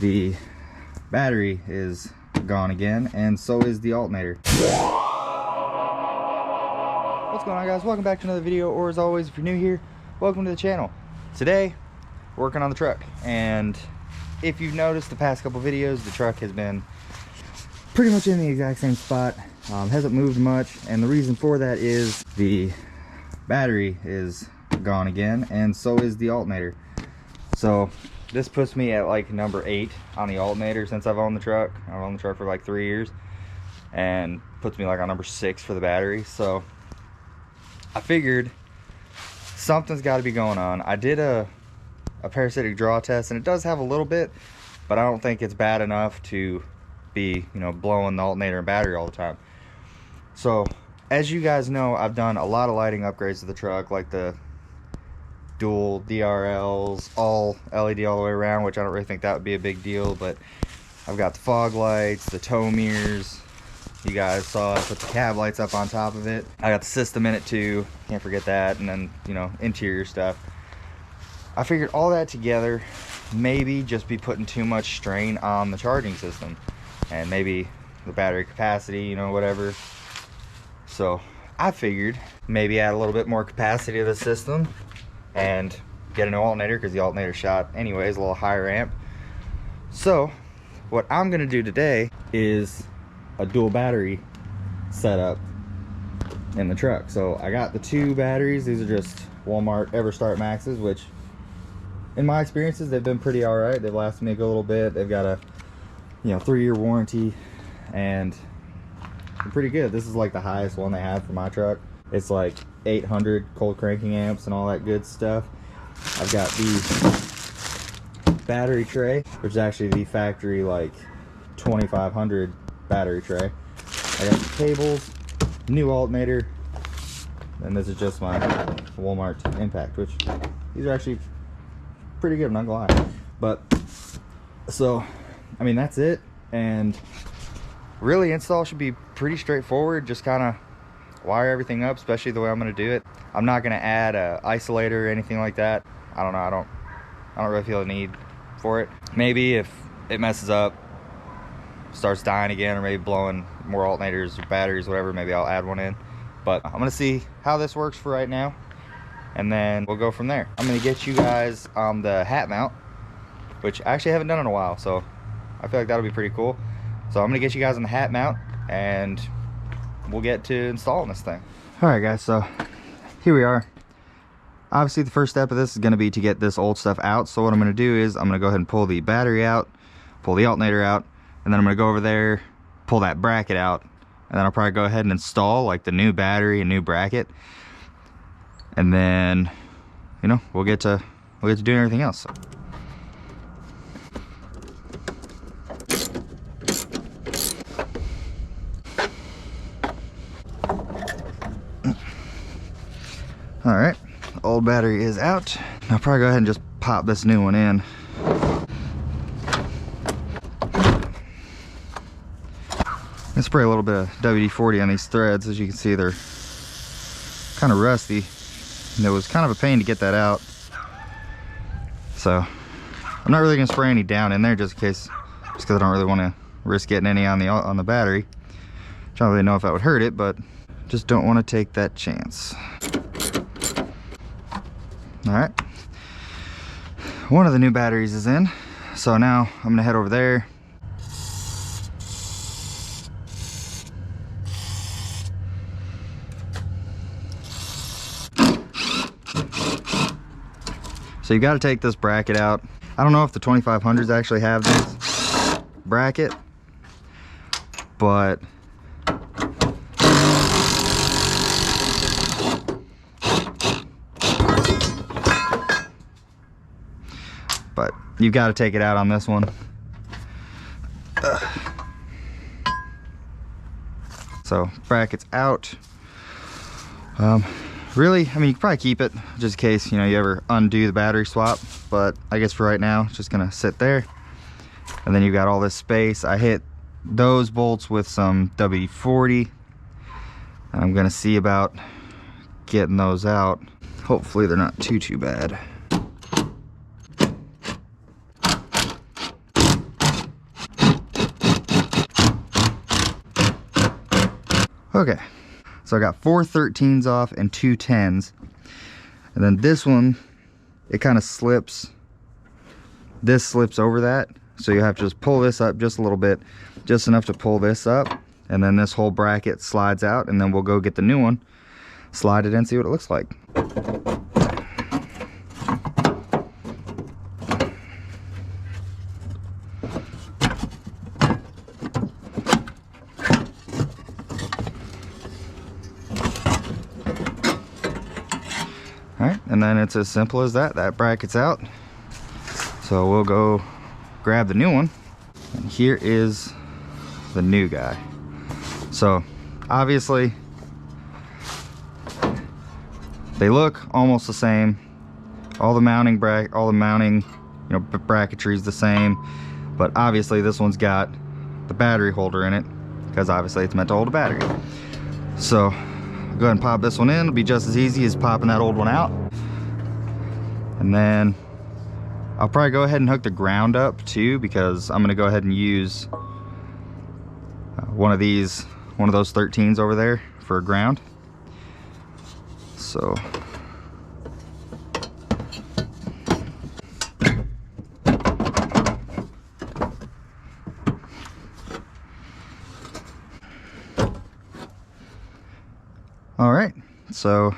the battery is gone again, and so is the alternator. What's going on, guys? Welcome back to another video, or as always, if you're new here, welcome to the channel. Today, working on the truck, and if you've noticed the past couple videos, the truck has been pretty much in the exact same spot. Hasn't moved much, and the reason for that is the battery is gone again, and so is the alternator. So this puts me at like number 8 on the alternator since I've owned the truck. I've owned the truck for like 3 years, and puts me like on number 6 for the battery. So I figured something's got to be going on. I did a parasitic draw test, and it does have a little bit, but I don't think it's bad enough to be, you know, blowing the alternator and battery all the time. So as you guys know, I've done a lot of lighting upgrades to the truck, like the dual DRLs, all LED all the way around, which I don't really think that would be a big deal, but I've got the fog lights, the tow mirrors. You guys saw I put the cab lights up on top of it. I got the system in it too, can't forget that, and then, you know, interior stuff. I figured all that together maybe just be putting too much strain on the charging system, and maybe the battery capacity, you know, whatever. So I figured maybe add a little bit more capacity to the system and get a new alternator, because the alternator shot anyways a little higher amp. So what I'm gonna do today is a dual battery setup in the truck. So I got the 2 batteries. These are just Walmart EverStart Maxes, which in my experiences they've been pretty all right. They've lasted me a good little bit. They've got a, you know, 3-year warranty, and they're pretty good. This is like the highest one they have for my truck. It's like 800 cold cranking amps and all that good stuff. I've got the battery tray, which is actually the factory like 2500 battery tray. I got the cables, new alternator, and this is just my Walmart Impact, which these are actually pretty good, I'm not gonna lie. But so I mean, that's it, and really install should be pretty straightforward. Just kind of wire everything up, especially the way I'm going to do it. I'm not going to add a isolator or anything like that. I don't know, I don't really feel a need for it. Maybe if it messes up, starts dying again, or maybe blowing more alternators or batteries, whatever, maybe I'll add one in. But I'm going to see how this works for right now, and then we'll go from there. I'm going to get you guys on the hat mount, which I actually haven't done in a while, so I feel like that'll be pretty cool. So I'm gonna get you guys on the hat mount, and we'll get to installing this thing. All right, guys, so here we are. Obviously the first step of this is gonna be to get this old stuff out. So what I'm gonna do is I'm gonna go ahead and pull the battery out, pull the alternator out, and then I'm gonna go over there, pull that bracket out, and then I'll probably go ahead and install like the new battery and new bracket, and then, you know, we'll get to doing everything else. All right, old battery is out. I'll probably go ahead and just pop this new one in. And spray a little bit of WD-40 on these threads. As you can see, they're kind of rusty, and it was kind of a pain to get that out. So I'm not really gonna spray any down in there, just in case, just because I don't really want to risk getting any on the battery. I don't really know if that would hurt it, but just don't want to take that chance. All right, one of the new batteries is in, so now I'm gonna head over there. So you got to take this bracket out. I don't know if the 2500s actually have this bracket, but you've got to take it out on this one. So bracket's out. Really, I mean, you can probably keep it just in case, you know, you ever undo the battery swap, but I guess for right now it's just gonna sit there. And then you've got all this space. I hit those bolts with some WD-40, and I'm gonna see about getting those out. Hopefully they're not too bad. Okay, so I got 4 13s off and 2 10s. And then this one, it kind of slips. This slips over that. So you have to just pull this up just a little bit, just enough to pull this up. And then this whole bracket slides out, and then we'll go get the new one, slide it in, see what it looks like. All right, and then it's as simple as that. That bracket's out. So we'll go grab the new one. And here is the new guy. So obviously they look almost the same. All the mounting bracketry is the same, but obviously this one's got the battery holder in it because obviously it's meant to hold a battery. So go ahead and pop this one in. It'll be just as easy as popping that old one out. And then I'll probably go ahead and hook the ground up too, because I'm gonna go ahead and use one of those 13s over there for a ground. So all right, so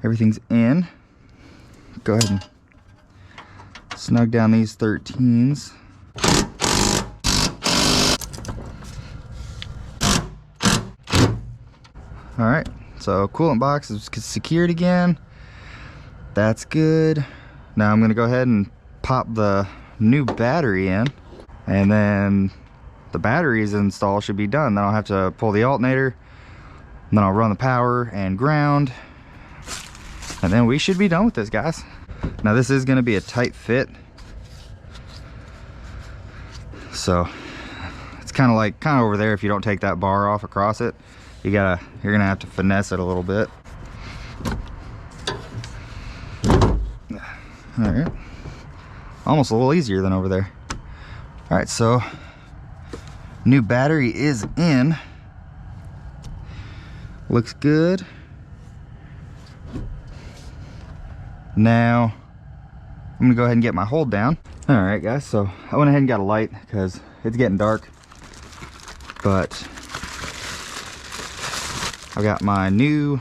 everything's in. Go ahead and snug down these 13s. All right, so coolant box is secured again. That's good. Now I'm gonna go ahead and pop the new battery in, and then the batteries install should be done. Then I'll have to pull the alternator, and then I'll run the power and ground, and then we should be done with this, guys. Now this is gonna be a tight fit, so it's kind of over there. If you don't take that bar off across it, you're gonna have to finesse it a little bit. All right, almost a little easier than over there. All right, so new battery is in. Looks good. Now I'm gonna go ahead and get my hold down. All right, guys, so I went ahead and got a light because it's getting dark, but I've got my new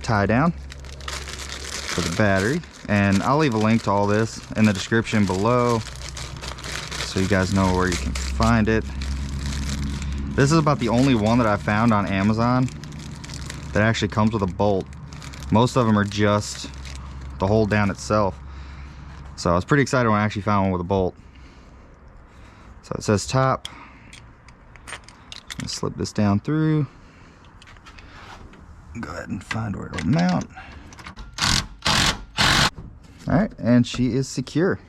tie down for the battery, and I'll leave a link to all this in the description below so you guys know where you can find it. This is about the only one that I found on Amazon that actually comes with a bolt. Most of them are just the hold down itself. So I was pretty excited when I actually found one with a bolt. So it says top. Let's slip this down through. Go ahead and find where it'll mount. All right, and she is secure.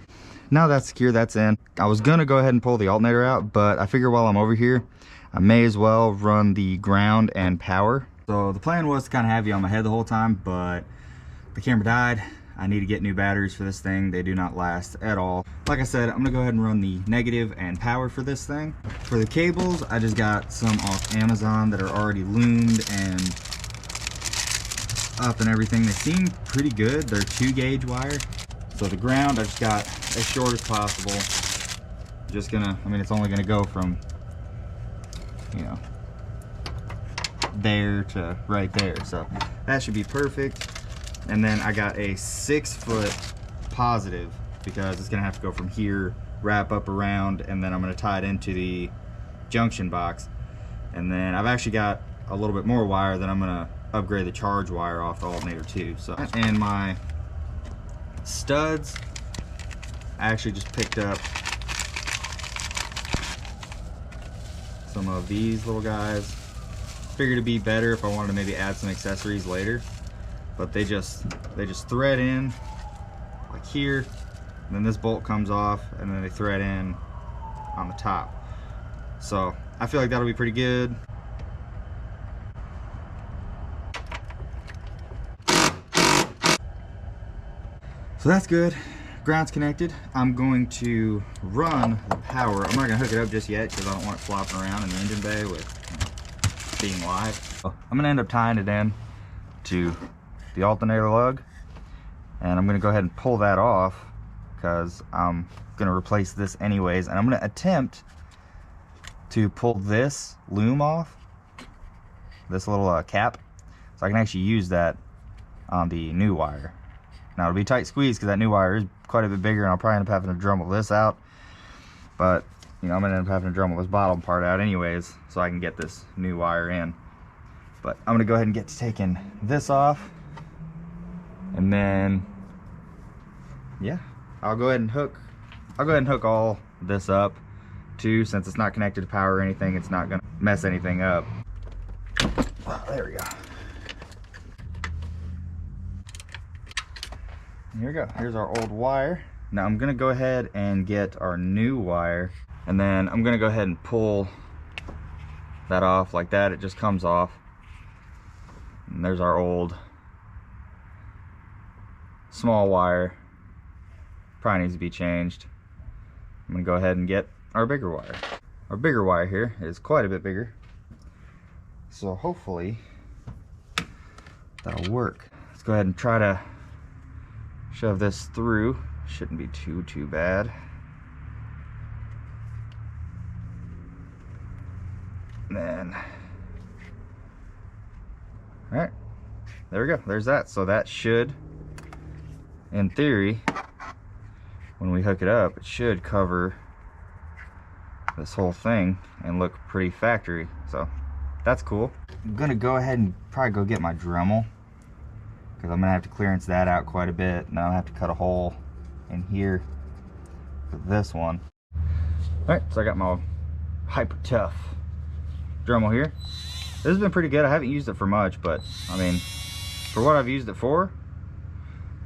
Now that's secure, that's in. I was gonna go ahead and pull the alternator out, but I figure while I'm over here, I may as well run the ground and power. So the plan was to kind of have you on my head the whole time, but the camera died. I need to get new batteries for this thing. They do not last at all. Like I said, I'm gonna go ahead and run the negative and power for this thing. For the cables, I just got some off Amazon that are already loomed and up and everything. They seem pretty good. They're 2-gauge wire. So the ground, I just got as short as possible. Just gonna, I mean, it's only gonna go from, you know, there to right there. So that should be perfect. And then I got a 6-foot positive because it's gonna have to go from here, wrap up around, and then I'm gonna tie it into the junction box. And then I've actually got a little bit more wire that I'm gonna upgrade the charge wire off the alternator too. So, and my studs, I actually just picked up some of these little guys. Figured it'd be better if I wanted to maybe add some accessories later, but they just thread in like here, and then this bolt comes off, and then they thread in on the top. So I feel like that'll be pretty good. So that's good. Ground's connected. I'm going to run the power. I'm not gonna hook it up just yet because I don't want it flopping around in the engine bay with being live. So I'm gonna end up tying it in to the alternator lug, and I'm gonna go ahead and pull that off because I'm gonna replace this anyways, and I'm gonna attempt to pull this loom off, this little cap, so I can actually use that on the new wire. Now it'll be tight squeeze because that new wire is quite a bit bigger, and I'll probably end up having to dremel this out, but you know, I'm gonna end up having to dremel this bottom part out anyways so I can get this new wire in. But I'm gonna go ahead and get to taking this off, and then yeah, I'll go ahead and hook all this up too, since it's not connected to power or anything. It's not gonna mess anything up. Oh, there we go. Here we go. Here's our old wire. Now I'm gonna go ahead and get our new wire, and then I'm gonna go ahead and pull that off like that. It just comes off. And there's our old small wire. Probably needs to be changed. I'm gonna go ahead and get our bigger wire. Our bigger wire here is quite a bit bigger, so hopefully that'll work. Let's go ahead and try to shove this through. Shouldn't be too bad. And then, all right, there we go. There's that. So that should, in theory, when we hook it up, it should cover this whole thing and look pretty factory. So that's cool. I'm gonna go ahead and probably go get my Dremel, because I'm gonna have to clearance that out quite a bit. Now I have to cut a hole in here for this one. All right, so I got my Hyper Tough Dremel here. This has been pretty good. I haven't used it for much, but I mean, for what I've used it for,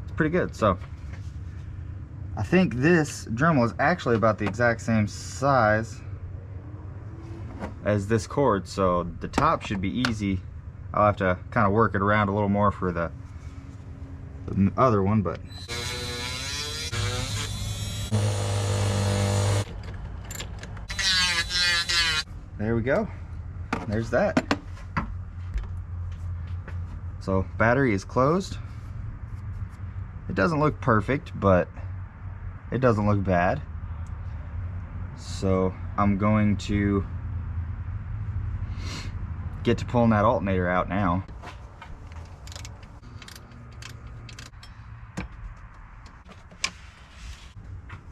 it's pretty good. So I think this Dremel is actually about the exact same size as this cord, so the top should be easy. I'll have to kind of work it around a little more for the other one, but there we go. There's that. So battery is closed. It doesn't look perfect, but it doesn't look bad. So I'm going to get to pulling that alternator out now.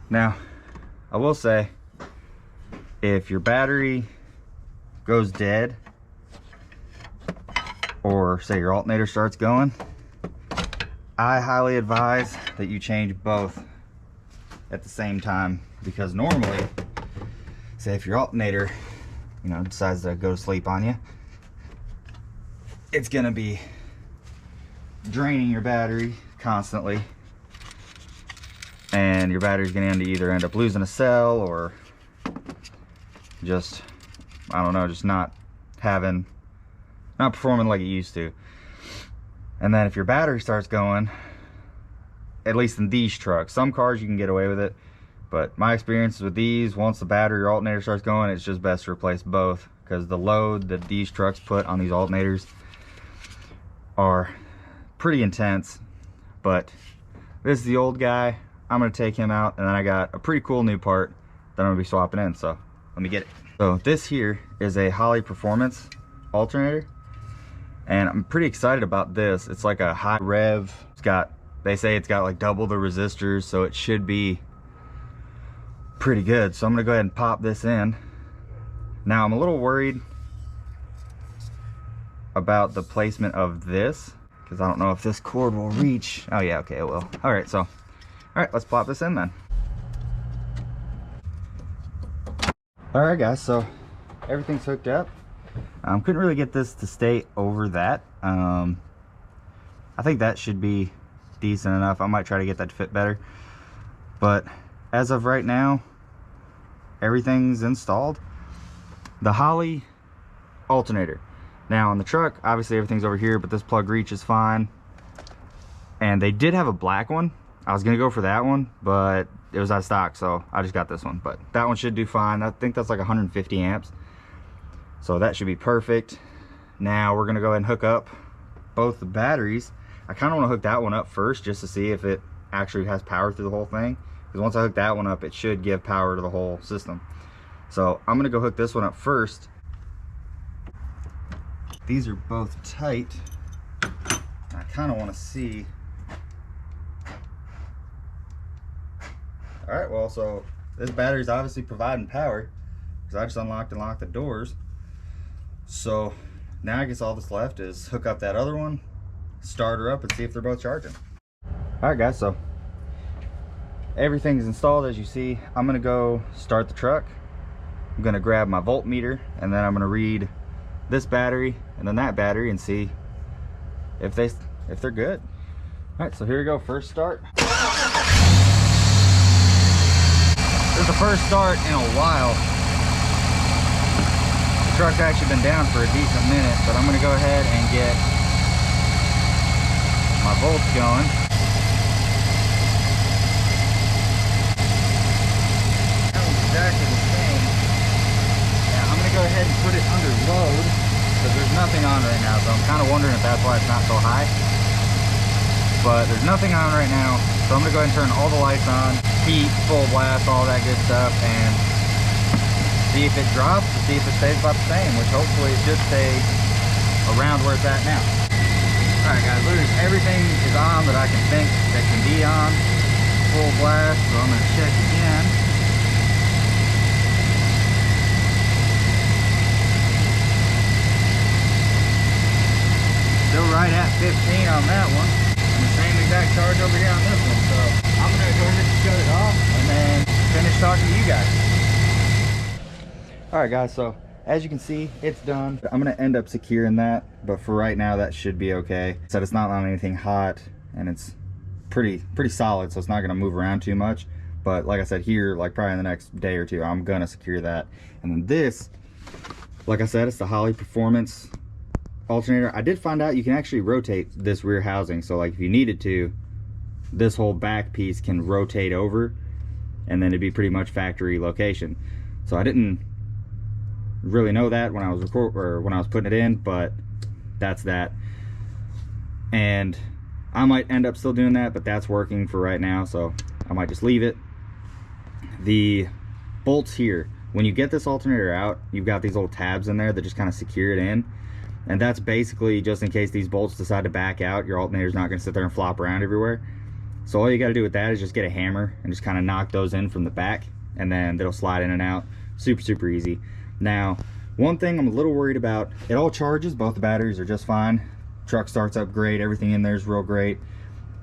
Now, I will say, if your battery goes dead, or say your alternator starts going, I highly advise that you change both at the same time, because normally, say if your alternator, you know, decides to go to sleep on you, it's gonna be draining your battery constantly, and your battery's gonna either end up losing a cell, or just, I don't know, just not performing like it used to. And then if your battery starts going, at least in these trucks, some cars you can get away with it, but my experience with these, once the battery or alternator starts going, it's just best to replace both, because the load that these trucks put on these alternators are pretty intense. But this is the old guy. I'm gonna take him out, and then I got a pretty cool new part that I'm gonna be swapping in, so let me get it. So this here is a Holley Performance alternator, and I'm pretty excited about this. It's like a high rev. They say it's got like double the resistors, so it should be pretty good. So I'm gonna go ahead and pop this in. Now I'm a little worried about the placement of this, because I don't know if this cord will reach. Oh yeah, okay, it will. All right, so all right, let's plop this in then. All right guys, so everything's hooked up. Couldn't really get this to stay over that. I think that should be decent enough. I might try to get that to fit better, but as of right now, everything's installed. The Holley alternator. Now on the truck, obviously everything's over here, but this plug reach is fine. And they did have a black one. I was gonna go for that one, but it was out of stock, so I just got this one. But that one should do fine. I think that's like 150 amps, so that should be perfect. Now we're gonna go ahead and hook up both the batteries. I kind of want to hook that one up first just to see if it actually has power through the whole thing, because once I hook that one up, it should give power to the whole system. So I'm gonna go hook this one up first. These are both tight. I kind of want to see. All right, well, so this battery's obviously providing power because I just unlocked and locked the doors. So now I guess all that's left is hook up that other one, start her up, and see if they're both charging. All right, guys, so everything's installed as you see. I'm gonna go start the truck. I'm gonna grab my voltmeter, and then I'm gonna read this battery and then that battery and see if they're good. All right, so here we go. First start. This is the first start in a while. The truck's actually been down for a decent minute, but I'm gonna go ahead and get my volts going. That was exactly the same. Now I'm gonna go ahead and put it under load because there's nothing on right now, so I'm kind of wondering if that's why it's not so high. But there's nothing on right now, so I'm gonna go ahead and turn all the lights on, heat, full blast, all that good stuff, and see if it drops, to see if it stays about the same, which hopefully it should stay around where it's at now. All right, guys, literally everything is on that I can think that can be on, full blast, so I'm gonna check again. Still right at 15 on that one. And the same exact charge over here on this one. So I'm gonna go ahead and shut it off and then finish talking to you guys. All right, guys, so as you can see, it's done. I'm gonna end up securing that, but for right now, that should be okay. So it's not on anything hot and it's pretty solid, so it's not gonna move around too much. But like I said, here, like probably in the next day or two, I'm gonna secure that. And then this, like I said, it's the Holley Performance alternator. I did find out you can actually rotate this rear housing, so like if you needed to, this whole back piece can rotate over and then it'd be pretty much factory location. So I didn't really know that when I was putting it in, but that's that. And I might end up still doing that, but that's working for right now, so I might just leave it. The bolts here, when you get this alternator out, you've got these little tabs in there that just kind of secure it in. And that's basically just in case these bolts decide to back out, your alternator's not going to sit there and flop around everywhere. So all you got to do with that is just get a hammer and just kind of knock those in from the back, and then it'll slide in and out. Super easy. Now, one thing I'm a little worried about, it all charges, both the batteries are just fine. Truck starts up great, everything in there is real great.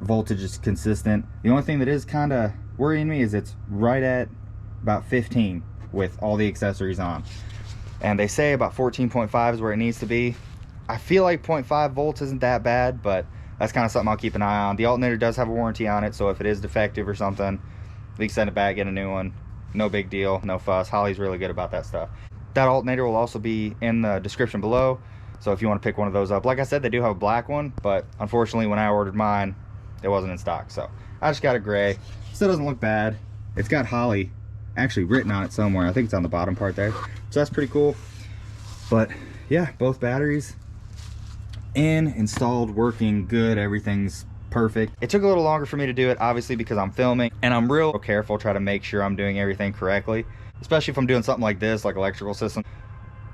Voltage is consistent. The only thing that is kind of worrying me is it's right at about 15 with all the accessories on. And they say about 14.5 is where it needs to be. I feel like 0.5 volts isn't that bad, but that's kind of something I'll keep an eye on. The alternator does have a warranty on it, so if it is defective or something, we can send it back, get a new one. No big deal, no fuss. Holley's really good about that stuff. That alternator will also be in the description below, so if you want to pick one of those up. Like I said, they do have a black one, but unfortunately when I ordered mine, it wasn't in stock, so I just got a gray. Still doesn't look bad. It's got Holley actually written on it somewhere. I think it's on the bottom part there, so that's pretty cool. But yeah, both batteries installed, working good, everything's perfect. It took a little longer for me to do it, obviously, because I'm filming and I'm real careful, try to make sure I'm doing everything correctly, especially if I'm doing something like this, like electrical system,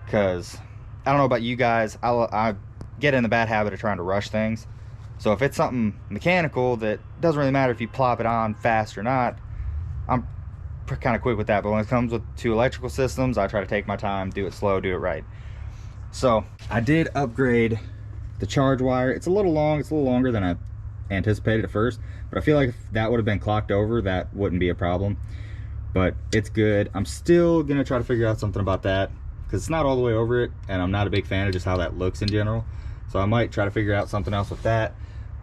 because I don't know about you guys, I get in the bad habit of trying to rush things. So if it's something mechanical, that doesn't really matter if you plop it on fast or not, I'm kind of quick with that. But when it comes to electrical systems, I try to take my time, do it slow, do it right. So I did upgrade the charge wire. It's a little long, it's a little longer than I anticipated at first, but I feel like if that would have been clocked over, that wouldn't be a problem. But it's good. I'm still gonna try to figure out something about that because it's not all the way over it, and I'm not a big fan of just how that looks in general. So I might try to figure out something else with that.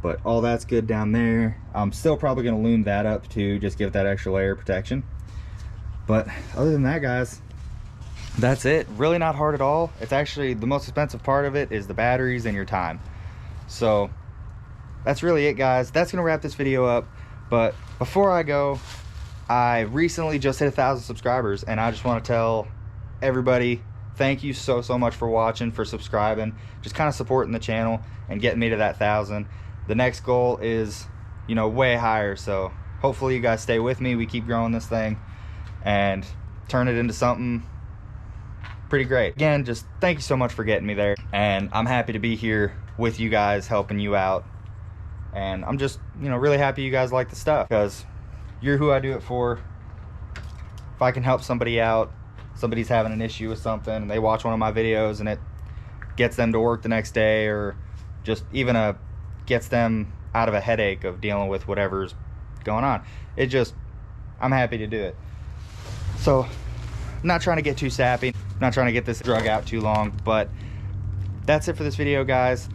But all that's good down there. I'm still probably gonna loom that up too, just give it that extra layer of protection. But other than that, guys, that's it. Really not hard at all. It's actually the most expensive part of it is the batteries and your time. So that's really it, guys. That's gonna wrap this video up. But before I go, I recently just hit 1,000 subscribers, and I just want to tell everybody thank you so much for watching, for subscribing, just kind of supporting the channel and getting me to that 1,000. The next goal is, you know, way higher, so hopefully you guys stay with me. We keep growing this thing and turn it into something pretty great. Again, just thank you so much for getting me there, and I'm happy to be here with you guys, helping you out. And I'm just, you know, really happy you guys like the stuff, because you're who I do it for. If I can help somebody out, somebody's having an issue with something and they watch one of my videos and it gets them to work the next day, or just even gets them out of a headache of dealing with whatever's going on, I'm happy to do it. So I'm not trying to get too sappy, I'm not trying to get this drug out too long, but that's it for this video, guys.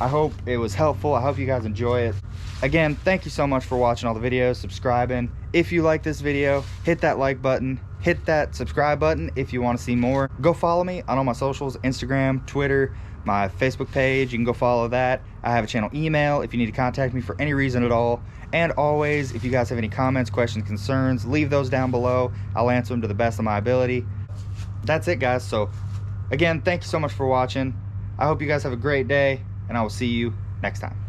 I hope it was helpful. I hope you guys enjoy it. Again, thank you so much for watching all the videos, subscribing. If you like this video, hit that like button, hit that subscribe button if you want to see more. Go follow me on all my socials, Instagram, Twitter, my Facebook page. You can go follow that. I have a channel email if you need to contact me for any reason at all. And always, if you guys have any comments, questions, concerns, leave those down below. I'll answer them to the best of my ability. That's it, guys. So again, thank you so much for watching. I hope you guys have a great day, and I will see you next time.